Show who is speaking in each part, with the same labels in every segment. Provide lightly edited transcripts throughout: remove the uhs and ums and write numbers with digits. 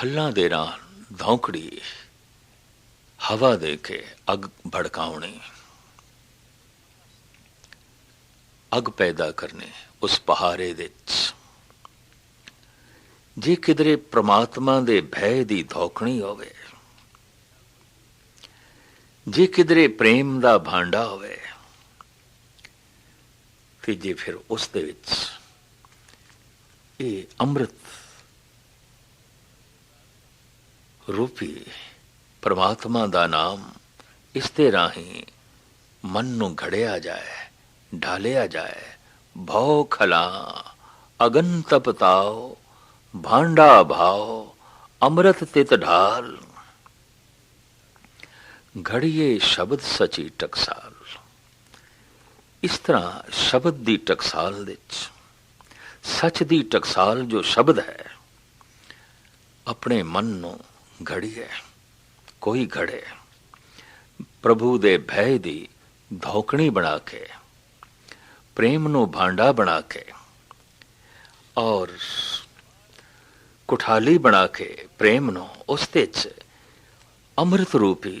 Speaker 1: खल्लां दे नाल धौंकड़ी हवा दे के अग भड़काउणी, अग पैदा करनी उस पहारे दे च। जे किधरे परमात्मा दे भय दी धौकणी होवे, जे किधरे प्रेम दा भांडा होवे, ते जे फिर उस दे विच ये अमृत रूपी परमात्मा दा नाम इस दे राही मन नू घड़िया जाए, ढालिया जाए। भौ खला अगन तपताओ, भांडा भाव अमृत तित ढाल, घड़िए शब्द सची टकसाल। इस तरह शब्द दी टकसाल विच, सच दी टकसाल जो शब्द है, अपने मन नू घड़िए। कोई घड़े प्रभु दे भय दी धौकणी बना के, प्रेम नू भांडा बना के और कुठाली बना के प्रेम नू उस दे च अमृत रूपी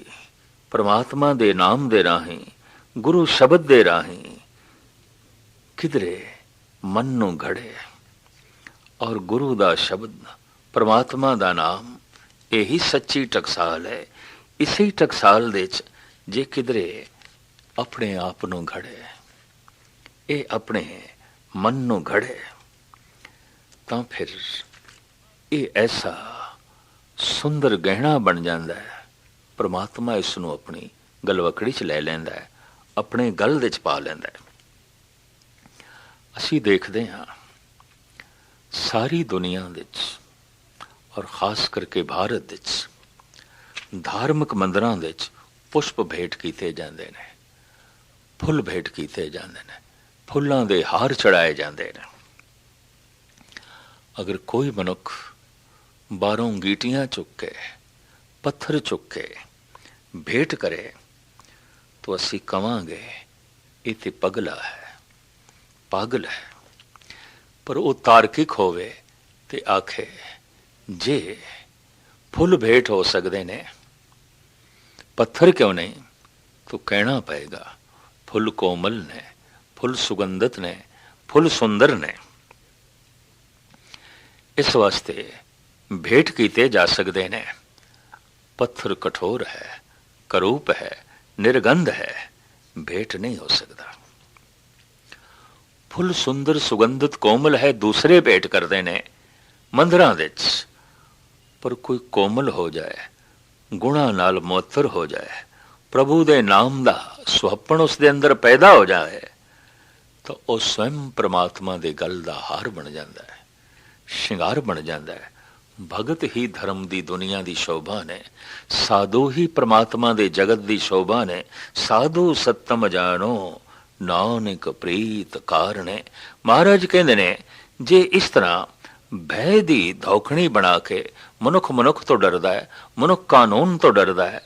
Speaker 1: परमात्मा दे नाम दे राही, गुरु शब्द दे राही किधरे मन नू घड़े। और गुरु दा शब्द, परमात्मा दा नाम यही सच्ची टकसाल है। इसी टकसाल दे च जे किधरे अपने आप नू घड़े, ये अपने मन नू घड़े, तां फिर ये ऐसा सुंदर गहना बन जाता है। परमात्मा इस नू अपनी गलवकड़ी च ले लैंदा है, अपने गल दे च पा लैंदा है। असीं देखदे हां सारी दुनिया दे च और खास करके भारत दे च धार्मिक मंदिरां दे च पुष्प भेंट कीते जांदे ने, फुੱਲ भेंट कीते जांदे ने, फुੱਲਾਂ दे हार चढ़ाए जांदे ने। अगर कोई मनुख बारों गीटियां चुक के, पत्थर चुक के भेंट करे तो असी कवांगे ये ते पगला है, पागल है। पर वो तार्किक होवे ते आखे जे फुੱਲ भेंट हो सकते ने, पत्थर क्यों नहीं? तो कहना पएगा फुੱਲ कोमल ने, फुੱਲ सुगंधित ने, फुੱਲ सुंदर ने। इस वास्ते भेंट कीते जा सकते ने। पत्थर कठोर है, करूप है, निर्गंध है, भेंट नहीं हो सकता। फुੱਲ सुंदर सुगंधित कोमल है, दूसरे भेंट करते ने मंदिरां दे च। पर कोई कोमल हो जाए, गुणा नाल मुअत्तर हो जाए, प्रभु दे नाम दा सुहपण उस दे अंदर पैदा हो जाए, तो वह स्वयं परमात्मा दे गल दा हार बन जाता है, श्रृंगार बन जाता है। भगत ही धर्म दी दुनिया दी शोभा ने, साधु ही परमात्मा दे जगत दी शोभा ने। साधु सत्तम जानो, नानक प्रीत कारणे। महाराज कहते ने जे इस तरह भय दी धौखणी बना के मनुख मनुख तो डरदा है, मनुख कानून तो डरदा है,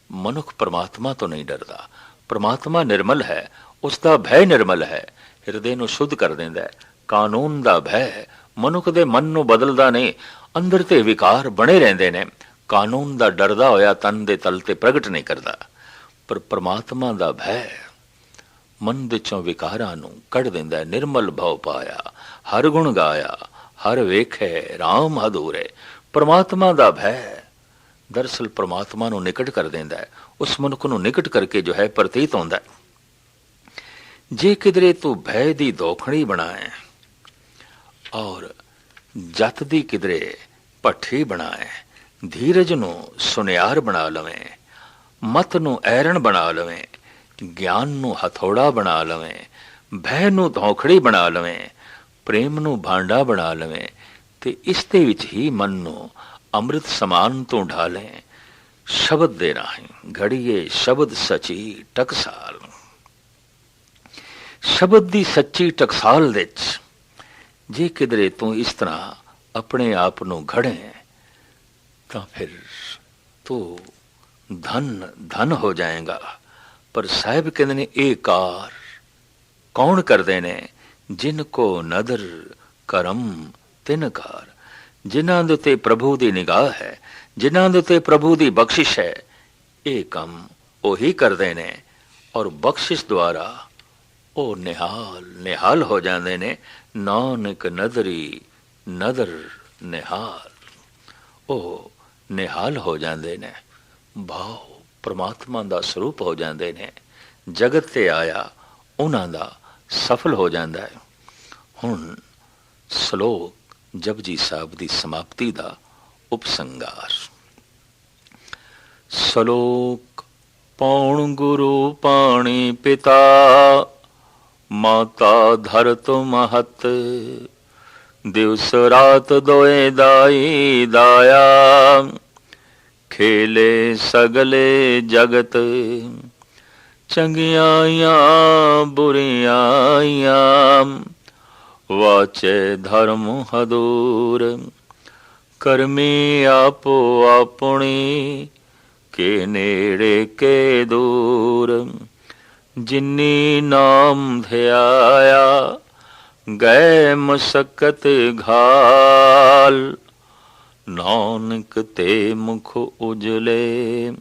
Speaker 1: मनुख परमात्मा तो नहीं डरदा। परमात्मा निर्मल है, उसका भय निर्मल है, हिरदे नूं शुद्ध कर देंदा है। कानून दा भय मनुख दे मन नूं बदलदा नहीं, अंदर ते विकार बने रहंदे ने। कानून दा डरदा होया तन दे तल ते प्रगट नहीं करदा, पर परमात्मा दा भय मन दे चों विकारां नूं कढ देंदा है। निर्मल भव पाया, हर गुण गाया, हर वेखे राम अधूरे। परमात्मा दा भय दरअसल परमात्मा नूं निकट कर देंदा है, उस मनुख नूं निकट करके जो है प्रतीत होंदा है। जे किधरे तू भय दी धौखड़ी बनाए और जत दी किधरे भट्ठी बनाए, धीरज नूं सुनियार बना लवें, मत नूं ऐरण बना लवें, ज्ञान नूं हथौड़ा बना लवें, भय नूं धौखड़ी बना लवें, प्रेम नूं भांडा बना लवें, ते इस दे विच ही मन नूं अमृत समान तो ढालें। शब्द दे राहीं घड़िए शब्द सची टकसाल। शब्द दी सच्ची टकसाल दे च जे किधरे तू इस तरह अपने आप नूं घड़े तो फिर तू धन धन हो जाएगा। पर साहिब कहते ने ए कार कौन करते ने, जिनको नदर करम तिन कार। ਜਿਨ੍ਹਾਂ ਦੇ ਉੱਤੇ ਪ੍ਰਭੂ ਦੀ ਨਿਗਾਹ ਹੈ, ਜਿਨ੍ਹਾਂ ਦੇ ਉੱਤੇ ਪ੍ਰਭੂ ਦੀ ਬਖਸ਼ਿਸ਼ ਹੈ, ਇਹ ਕੰਮ ਉਹੀ ਕਰਦੇ ਨੇ ਔਰ ਬਖਸ਼ਿਸ਼ ਦੁਆਰਾ ਉਹ ਨਿਹਾਲ ਹੋ ਜਾਂਦੇ ਨੇ। ਨਾਨਕ ਨਦਰੀ ਨਦਰ ਨਿਹਾਲ, ਉਹ ਨਿਹਾਲ ਹੋ ਜਾਂਦੇ ਨੇ, ਭਾਵ ਪ੍ਰਮਾਤਮਾ ਦਾ ਸਰੂਪ ਹੋ ਜਾਂਦੇ ਨੇ। ਜਗਤ ਤੇ ਆਇਆ ਉਹਨਾਂ ਦਾ ਸਫਲ ਹੋ ਜਾਂਦਾ ਹੈ। ਹੁਣ ਸ਼ਲੋਕ ਜਪਜੀ ਸਾਹਿਬ ਦੀ ਸਮਾਪਤੀ ਦਾ ਉਪਸੰਗਾਰ। ਸ਼ਲੋਕ ਪੌਣ ਗੁਰੂ ਪਾਣੀ ਪਿਤਾ, ਮਾਤਾ ਧਰਤ ਮਹਤ, ਦਿਵਸ ਰਾਤ ਦੋਏ ਦਾਈ ਦਾਇਆ, ਖੇਲੇ ਸਗਲੇ ਜਗਤ, ਚੰਗਿਆਈਆਂ ਬੁਰਿਆਈਆਂ, ਵਾਚੇ ਧਰਮ ਹਦੂਰ, ਕਰਮੀ ਆਪੋ ਆਪਣੀ, ਕੇ ਨੇੜੇ ਕੇ ਦੂਰ, ਜਿਨੀ ਨਾਮ ਧਿਆਇਆ, ਗਏ ਮਸਕਤ ਘਾਲ, ਨਾਨਕ ਤੇ ਮੁਖ ਉਜਲੇ,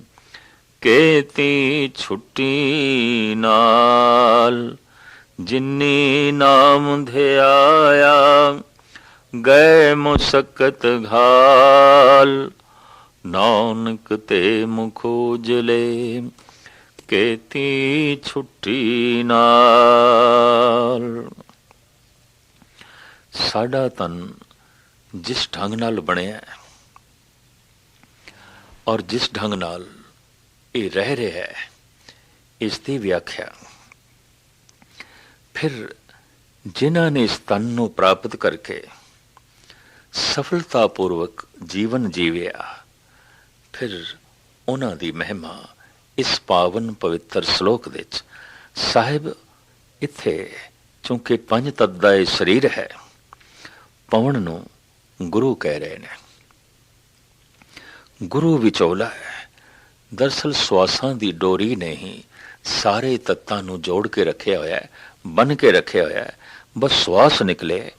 Speaker 1: ਕੇਤੀ ਛੁੱਟੀ ਨਾਲ, ਜਿਨੀ ਨਾਮ ਧਿਆਇਆ, ਗਏ ਮੁਸਕਤ ਘਾਲ, ਨਾਨਕ ਤੇ ਮੁਖ ਉਜਲੇ, ਕੇਤੀ ਛੁੱਟੀ ਨਾਲ। ਸਾਡਾ ਤਨ ਜਿਸ ਢੰਗ ਨਾਲ ਬਣਿਆ ਔਰ ਜਿਸ ਢੰਗ ਨਾਲ ਇਹ ਰਹਿ ਰਿਹਾ ਹੈ, ਇਸ ਦੀ ਵਿਆਖਿਆ ਫਿਰ ਜਿਨ੍ਹਾਂ ਨੇ ਇਸ ਤਨ ਨੂੰ ਪ੍ਰਾਪਤ ਕਰਕੇ ਸਫਲਤਾਪੂਰਵਕ ਜੀਵਨ ਜੀਵਿਆ, ਫਿਰ ਉਹਨਾਂ ਦੀ ਮਹਿਮਾ ਇਸ ਪਾਵਨ ਪਵਿੱਤਰ ਸ਼ਲੋਕ ਵਿੱਚ ਸਾਹਿਬ ਇੱਥੇ ਚੂੰਕਿ ਪੰਜ ਤੱਤ ਦਾ ਇਹ ਸਰੀਰ ਹੈ, ਪਵਨ ਨੂੰ ਗੁਰੂ ਕਹਿ ਰਹੇ ਨੇ। ਗੁਰੂ ਵਿਚੋਲਾ ਹੈ। ਦਰਅਸਲ ਸਵਾਸਾਂ ਦੀ ਡੋਰੀ ਨੇ ਹੀ ਸਾਰੇ ਤੱਤਾਂ ਨੂੰ ਜੋੜ ਕੇ ਰੱਖਿਆ ਹੋਇਆ ਹੈ, ਬੰਨ ਕੇ ਰੱਖਿਆ ਹੋਇਆ ਹੈ। ਬਸ ਸਵਾਸ ਨਿਕਲੇ,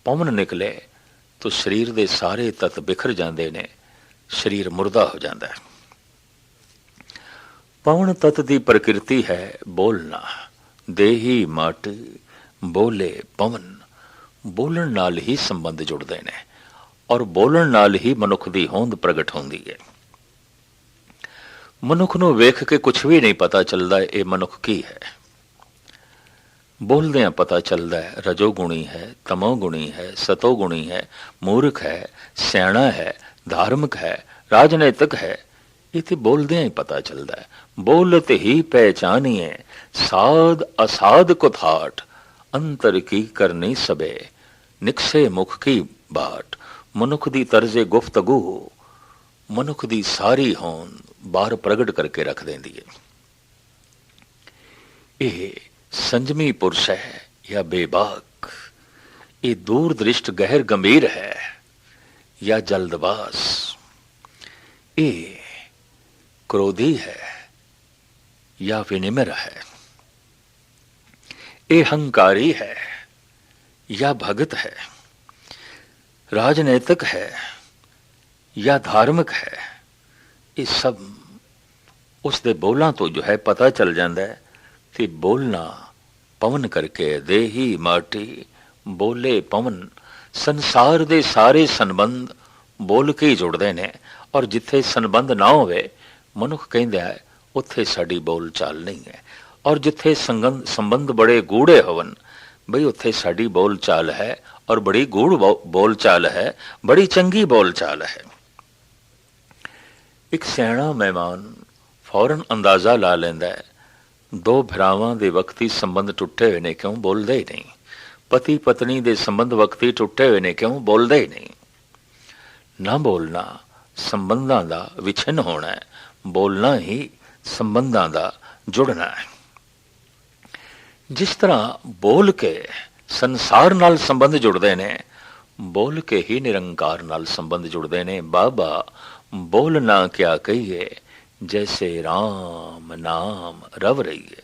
Speaker 1: ਪਵਨ ਨਿਕਲੇ ਤਾਂ ਸਰੀਰ ਦੇ ਸਾਰੇ ਤੱਤ ਬਿਖਰ ਜਾਂਦੇ ਨੇ, ਸਰੀਰ ਮੁਰਦਾ ਹੋ ਜਾਂਦਾ ਹੈ। ਪਵਨ ਤੱਤ ਦੀ ਪ੍ਰਕਿਰਤੀ ਹੈ ਬੋਲਣਾ। ਦੇਹੀ ਮਾਟੀ ਬੋਲੇ ਪਵਨ। ਬੋਲਣ ਨਾਲ ਹੀ ਸੰਬੰਧ ਜੁੜਦੇ ਨੇ ਔਰ ਬੋਲਣ ਨਾਲ ਹੀ ਮਨੁੱਖ ਦੀ ਹੋਂਦ ਪ੍ਰਗਟ ਹੁੰਦੀ ਹੈ। ਮਨੁੱਖ ਨੂੰ ਵੇਖ ਕੇ ਕੁਝ ਵੀ ਨਹੀਂ ਪਤਾ ਚੱਲਦਾ ਇਹ ਮਨੁੱਖ ਕੀ ਹੈ। ਬੋਲਦਿਆਂ ਪਤਾ ਚੱਲਦਾ ਹੈ ਰਜੋਗੁਣੀ ਹੈ, ਤਮੋਗੁਣੀ ਹੈ, ਸਤੋਗੁਣੀ ਹੈ, ਮੂਰਖ ਹੈ, ਸਿਆਣਾ ਹੈ, ਧਾਰਮਿਕ ਹੈ, ਰਾਜਨੀਤਿਕ ਹੈ। ਇਹ ਤੇ ਬੋਲਦਿਆਂ ਹੀ ਪਤਾ ਚੱਲਦਾ ਹੈ। ਬੋਲਤ ਹੀ ਪਹਿਚਾਨੀਏ ਸਾਧ ਅਸਾਧ ਕੋ ਥਾਟ, ਅੰਤਰ ਕੀ ਕਰਨੀ ਸਬੇ ਨਿਕਸੇ ਮੁਖ ਕੀ ਬਾਟ। ਮਨੁੱਖ ਦੀ ਤਰਜ਼ੇ ਗੁਫ਼ਤਗੂ ਮਨੁੱਖ ਦੀ ਸਾਰੀ ਹੋਂਦ ਬਾਹਰ ਪ੍ਰਗਟ ਕਰਕੇ ਰੱਖ ਦਿੰਦੀ ਹੈ। ਇਹ ਸੰਜਮੀ ਪੁਰਸ਼ ਹੈ ਜਾਂ ਬੇਬਾਕ, ਇਹ ਦੂਰ ਦ੍ਰਿਸ਼ਟ ਗਹਿਰ ਗੰਭੀਰ ਹੈ ਜਾਂ ਜਲਦਬਾਜ਼, ਇਹ क्रोधी है या विनिम्र है, ये हंकारी है या भगत है, राजनीतिक है या धार्मिक है। ये सब उसके बोलों तो जो है पता चल जाता है। कि बोलना पवन करके देही माटी बोले पवन। संसार दे सारे संबंध बोल के ही जुड़ते हैं और जिथे संबंध ना होवे मनुख कहता है उत्थे साड़ी बोल चाल नहीं है, और जिथे संबंध बड़े गूढ़े होवन बई उत्थे साड़ी बोल चाल है और बड़ी गूढ़ बोल चाल है, बड़ी चंगी बोल चाल है। एक सियाणा मेहमान फौरन अंदाजा ला लेंदा है दो भरावां दे वक्ती संबंध टुटे हुए ने, क्यों बोलते ही नहीं। पति पत्नी दे संबंध वक्ती टुटे हुए ने, क्यों बोलते ही नहीं। ना बोलना संबंधां दा विछिन्न होना है, बोलना ही संबंधां दा जुड़ना है। जिस तरह बोल के संसार नाल संबंध जुड़ते ने, बोल के ही निरंकार नाल संबंध जुड़ते ने। बाबा बोलना क्या कहिए जैसे राम नाम रव रहिए।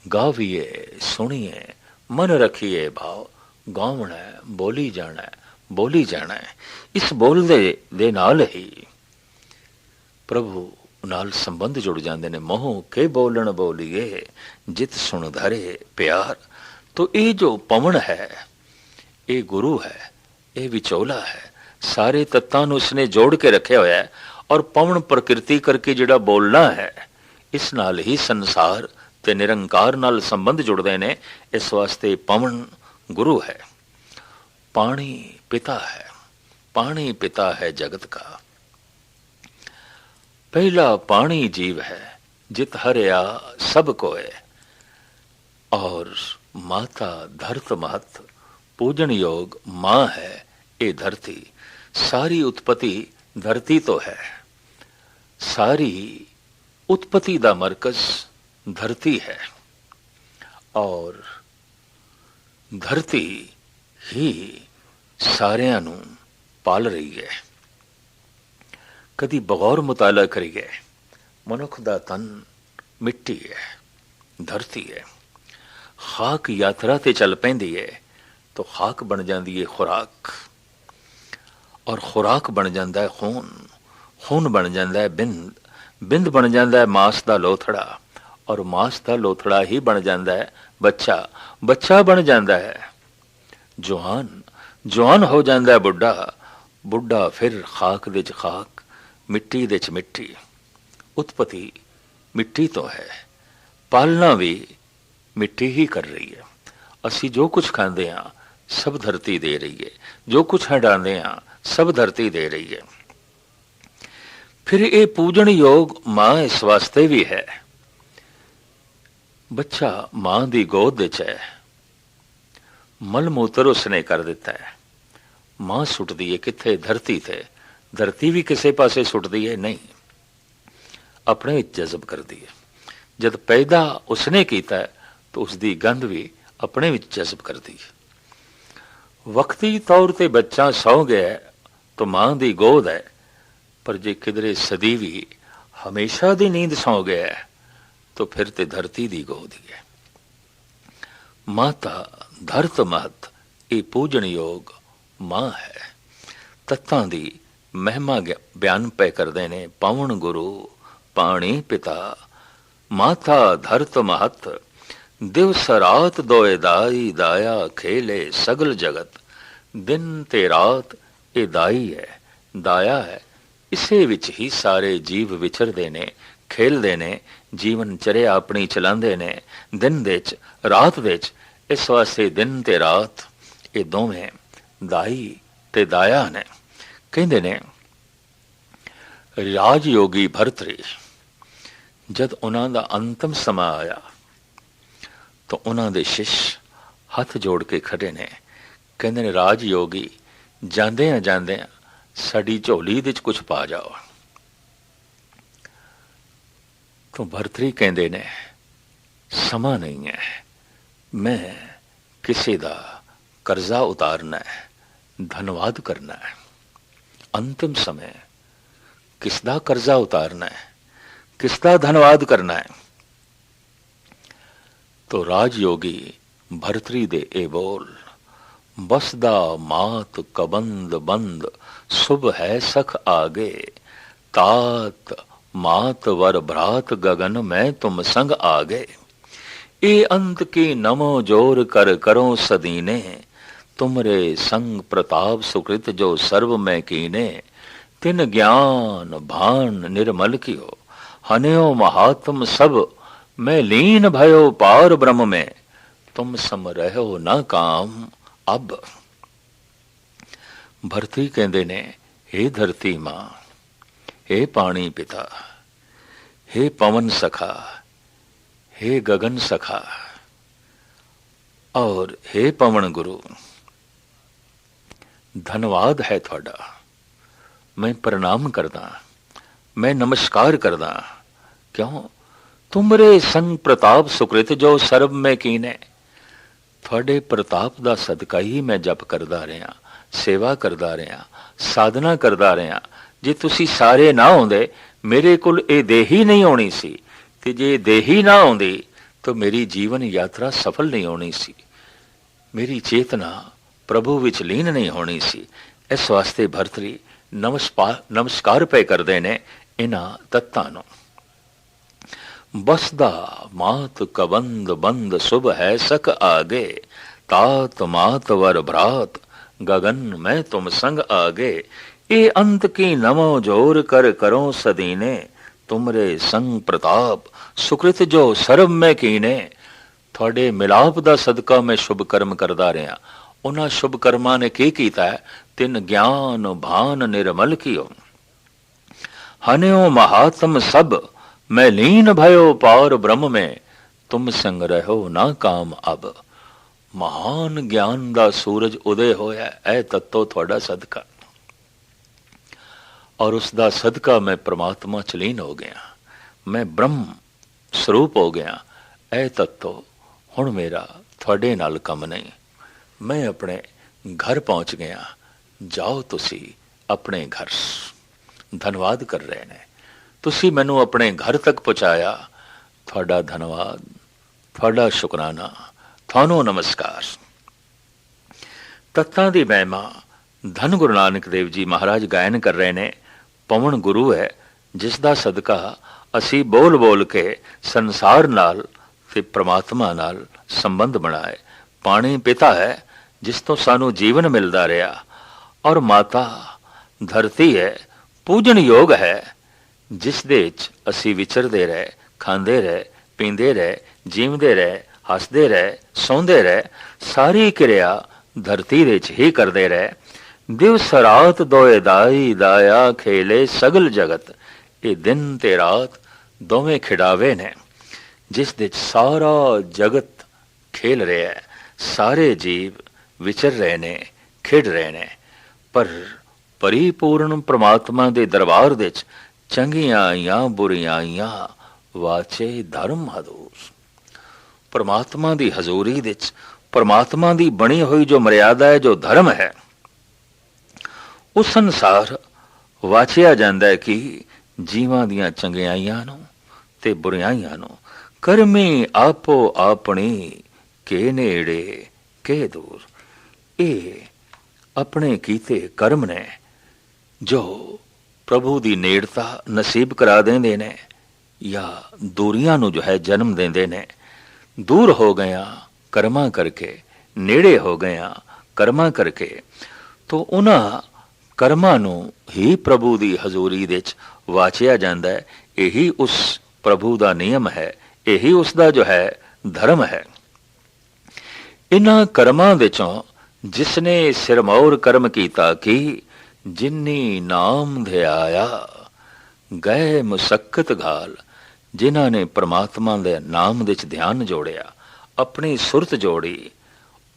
Speaker 1: गाविए सुनिए मन रखिए भाव, गावना बोली जाना ਬੋਲੀ ਜਾਣਾ ਹੈ। ਇਸ ਬੋਲਦੇ ਦੇ ਨਾਲ ਹੀ ਪ੍ਰਭੂ ਨਾਲ ਸੰਬੰਧ ਜੁੜ ਜਾਂਦੇ ਨੇ। ਮੋਹ ਕੇ ਬੋਲਣ ਬੋਲੀਏ ਜਿਤ ਸੁਣ ਧਰੇ ਪਿਆਰ। ਤੋ ਇਹ ਜੋ ਪਵਨ ਹੈ ਇਹ ਗੁਰੂ ਹੈ, ਇਹ ਵਿਚੋਲਾ ਹੈ। ਸਾਰੇ ਤੱਤਾਂ ਨੂੰ ਉਸਨੇ ਜੋੜ ਕੇ ਰੱਖਿਆ ਹੋਇਆ ਹੈ। ਔਰ ਪਵਨ ਪ੍ਰਕਿਰਤੀ ਕਰਕੇ ਜਿਹੜਾ ਬੋਲਣਾ ਹੈ, ਇਸ ਨਾਲ ਹੀ ਸੰਸਾਰ ਤੇ ਨਿਰੰਕਾਰ ਨਾਲ ਸੰਬੰਧ ਜੁੜਦੇ ਨੇ। ਇਸ ਵਾਸਤੇ ਪਵਨ ਗੁਰੂ ਹੈ। ਪਾਣੀ ਪਿਤਾ ਹੈ, पानी पिता है जगत का। पहला पानी जीव है जित हरया सब कोय। और माता धरत महत पूजन योग माँ है ये धरती। सारी उत्पत्ति धरती तो है, सारी उत्पत्ति दा मरकज धरती है। और धरती ही सारिਆਂ ਨੂੰ पाल रही है। कदी बगौर मुताला करिए, मनुख दा तन मिट्टी है, धरती है। खाक यात्रा ते चल पैंदी है तो खाक बन जाती है खुराक, और खुराक बन जाता है खून, खून बन जाता है बिंद, बिंद बन जाता है मांस दा लोथड़ा, और मांस दा लोथड़ा ही बन जाता है बच्चा, बच्चा बन जाता है जवान, जवान हो जाता है बुढ़ा, बुढ़ा फिर खाक दे च खाक, मिट्टी दे च मिट्टी। उत्पत्ति मिट्टी तो है, पालना भी मिट्टी ही कर रही है। असी जो कुछ खाते हैं सब धरती दे रही है, जो कुछ हटाते हैं सब धरती दे रही है। फिर ये पूजन योग मां इस वास्ते भी है। बच्चा मां दी गोद विच है, मल मूत्र उसने कर दिता है, मां सुटदी है किथे? धरती थे। धरती भी किसी पासे सुटदी है नहीं, अपने जज़ब करती है। जब पैदा उसने किया है तो उसकी गंध भी अपने जज़ब करती है। वक्ती तौर पर बच्चा सौ गया है तो मां की गोद है, पर जे किधरे सदी भी हमेशा की नींद सौ गया है तो फिर तो धरती की गोद ही है। माता धरत महत ये पूजन योग मां है। तत्तां दी महिमा बयान पे करते ने। पवन गुरु पानी पिता, माता धरत महत, दिवस रात दोए दाई, दाया खेले सगल जगत। दिन ते रात ये दाई है, दाया है। इसे विच ही सारे जीव विचरदे ने, खेलदे ने, जीवन चरिया अपनी चलांदे ने दिन दे च रात दे च। इस वास्ते दिन ते रात ये दोवें दाई ते दाया ने। कहंदे ने राजयोगी भरतरी जद उन्हां दा अंतिम समा आया तो उन्हां दे शिष्य हथ जोड़ के खड़े ने। कहंदे ने राजयोगी जांदे साडी झोली दे च कुछ पा जाओ। तो भरतरी कहंदे ने समा नहीं है, मैं किसी दा कर्जा उतारना है, धन्यवाद करना है। अंतिम समय किसदा कर्जा उतारना है, किसदा धन्यवाद करना है? तो राजयोगी भरतरी दे ए बोल, बसदा मात कबंद बंद, शुभ है सख आगे, तात मात वर भ्रात गगन में तुम संग आगे। ए अंत की नमो जोर कर करो सदीने, तुमरे संग प्रताप सुकृत जो सर्व में कीने। तिन ज्ञान भान निर्मल कियो, हन्यो महात्म सब, मैं लीन भयो पार ब्रह्म में, तुम सम रहो न काम अब। भरतरी कहंदे ने हे धरती मां, हे पानी पिता, हे पवन सखा, हे गगन सखा, और हे पवन गुरु, धन्यवाद है थोड़ा। मैं प्रणाम करदा, मैं नमस्कार करदा। क्यों? तुमरे संग प्रताप सुकृत जो सर्व में कीने। थोड़े प्रताप दा सदका ही मैं जप करदा रहा, सेवा करदा रहा, साधना करदा रहा। जे तुसी सारे ना आउंदे मेरे कोल ये देह ही नहीं होनी सी, ते जे देह ही ना आउंदी तो मेरी जीवन यात्रा सफल नहीं होनी सी। मेरी चेतना ਪ੍ਰਭੂ ਵਿੱਚ ਲੀਨ ਨਹੀਂ ਹੋਣੀ ਸੀ। ਇਸ ਵਾਸਤੇ ਭਰਤਰੀ ਨਮਸਕਾਰ ਪਏ ਕਰਦੇ ਨੇ ਇਹਨਾਂ ਤੱਤਾਂ ਨੂੰ। ਬਸਦਾ ਮਾਤ ਕਬੰਦ ਬੰਦ ਸੁਭ ਹੈ ਸਕ ਆਗੇ, तात मात वर भ्रात गगन में तुम संग आगे, ये अंत की नमो जोर कर करो सदीने, तुमरे संग प्रताप सुकृत जो सर्व में कीने। थोड़े मिलाप दा सदका मैं शुभ कर्म करदा रहा। उन्हां शुभ कर्मां ने की कीता है? तिन ज्ञान भान निर्मल कियो, हन्यो महात्म सब मैं लीन भयो पार ब्रह्म में, तुम संग रहो ना काम अब। महान ज्ञान का सूरज उदय होया ऐ तत्तो थोड़ा सदका, और उसका सदका मैं परमात्मा च लीन हो गया, मैं ब्रह्म स्वरूप हो गया। ऐ तत्तो हुण मेरा थोड़े नाल कम नहीं, मैं अपने घर पहुंच गया। जाओ तुसी अपने घर। धन्यवाद कर रहे ने, तुसी मैनू अपने घर तक पहुंचाया, थोड़ा धन्यवाद, थोड़ा शुकराना, थानों नमस्कार। तत्तां दी महिमा धन गुरु नानक देव जी महाराज गायन कर रहे ने। पवन गुरु है जिसदा सदका असी बोल बोल के संसार नाल ते परमात्मा नाल संबंध बनाए। पानी पिता है जिस तो सानू जीवन मिलता रहा, और माता धरती है पूजन योग है जिस दे असी विचरते रहे, खांदे रहे, पींदे रहे, जीवते रहे, हसते रहे, सौंदे रहे, सारी क्रिया धरती दे ही करते रहे। दिवस रात दोए दाई दाया खेले सगल जगत, ये दिन ते रात दोवें खिडावे ने जिस दे सारा जगत खेल रहा है, सारे जीव विचर रहे ने, खिड रहे ने। पर परिपूर्ण परमात्मा दे दरबार दे चंगियां आईयां बुरियां आईयां वाचे धर्म हदूस। परमात्मा दी हजूरी दे परमात्मा दी बनी हुई जो मर्यादा है, जो धर्म है, उस अनुसार वाचिया जाता है कि जीवां दियां चंगियाइयां नूं ते बुरियाइयां नूं करमी आपो अपनी के नेड़े के दूर। ये अपने कीते कर्म ने जो प्रभु दी नेड़ता नसीब करा देंदे ने, या दूरियां नूं जो है जन्म देंदे ने। दूर हो गया कर्मा करके, नेड़े हो गया कर्मा करके, तो उन्हां कर्मां नूं ही प्रभु दी हजूरी दे वाचिया जांदा है। यही उस प्रभु दा नियम है, यही उसका जो है धर्म है। इन्हां कर्मां विचों जिसने सिरमौर कर्म कीता कि जिन्नी नाम ध्याया गए मुसक्कत घाल। जिन्हां ने परमात्मा दे नाम दे ध्यान जोड़िया, अपनी सुरत जोड़ी,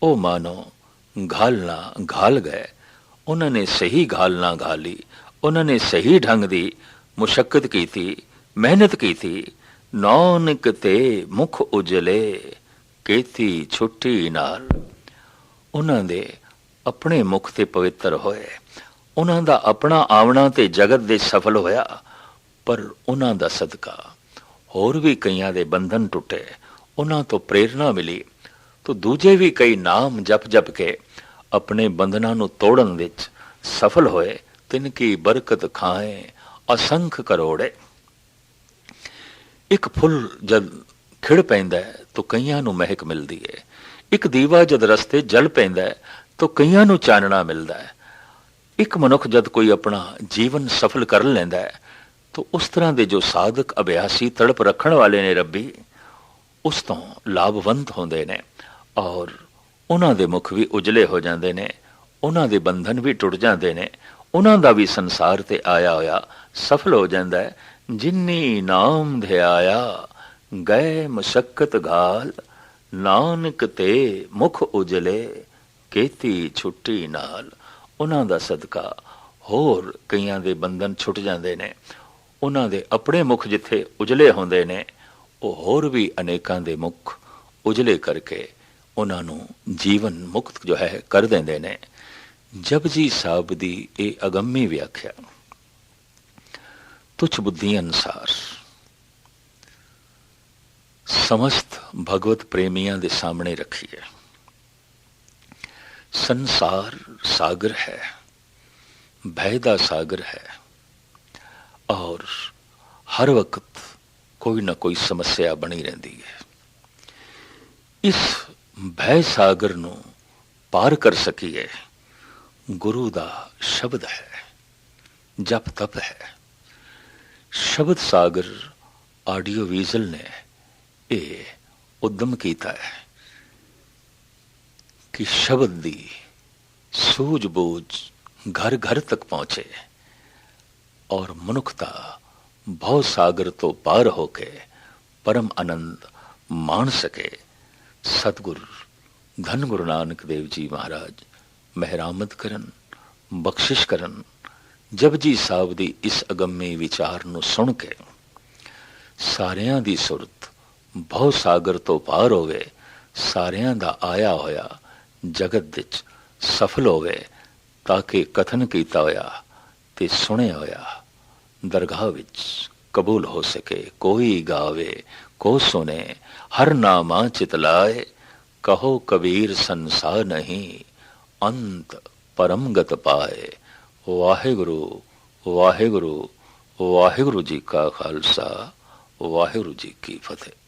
Speaker 1: ओ मानो घालना घाल गए। उन्होंने सही घालना घाली, उन्होंने सही ढंग दी मुशक्कत की थी, मेहनत की थी। नानक ते मुख उजले केती छुट्टी नाल। उन्होंने अपने मुख ते पवित्र होए, उन्हों दा अपना आवना ते जगत दे सफल होया। पर उन्हों दा सदका होर भी कईयां दे बंधन टुटे, उन्हां तो प्रेरणा मिली, तो दूजे भी कई नाम जप जप के अपने बंधना नूं तोड़न विच सफल होए। तिनकी बरकत खाए असंख करोड़े। एक फुल जद खिड़ पैंदा है तो कईयां नूं महक मिलदी है। एक दीवा जद रस्ते जल पैंदा है तो कईयां नूं चानना मिलदा है। एक मनुख जद कोई अपना जीवन सफल कर लैंदा है तो उस तरह के जो साधक अभ्यासी तड़प रखण वाले ने रब्बी, उस तो लाभवंत होंदे ने, और उन्हां दे मुख भी उजले हो जाते हैं, उन्हां दे बंधन भी टुट जाते हैं, उन्हां दा भी संसार ते आया होया सफल हो जाता है। जिन्नी नाम ध्याया गए मुशक्कत घाल, नानक ते मुख उजले केती छुट्टी नाल। उन्हां दा सदका होर कईयां दे बंधन छुट जाते हैं। उन्हां दे अपने मुख जिथे उजले होंदे ने, वो होर भी अनेकां दे मुख उजले करके उन्हां नूं जीवन मुक्त जो है कर देंदे ने। जपजी साहब दी ये अगम्मी व्याख्या तुच्छ बुद्धि अनुसार समस्त भगवत प्रेमियां दे सामने रखी है। संसार सागर है, भय दा सागर है, और हर वक्त कोई ना कोई समस्या बनी रहती है। इस भय सागर नू पार कर सकीए गुरु दा शब्द है, जप तप है। शब्द सागर ऑडियो विजुअल ने ये उद्यम किया है कि शब्द दी सूझबूझ घर घर तक पहुंचे और मनुखता भव सागर तो पार होके परम आनंद मान सके। सतगुरु धन गुरु नानक देव जी महाराज मेहरामद करन, बख्शिश करन। जपजी साहब दी इस अगम्य विचार नू सुन के सारियां दी सुरत भव सागर तो पार होवे, सारियां दा आया होया जगत विच सफल होवे, ताकि कथन कीता होया ते सुने होया दरगाह विच कबूल हो सके। कोई गावे को सुने हर नामा चितलाए, कहो कबीर संसार नहीं अंत परम गत पाए। वाहिगुरु वाहिगुरु वाहिगुरु जी का खालसा, वाहिगुरु जी की फतेह।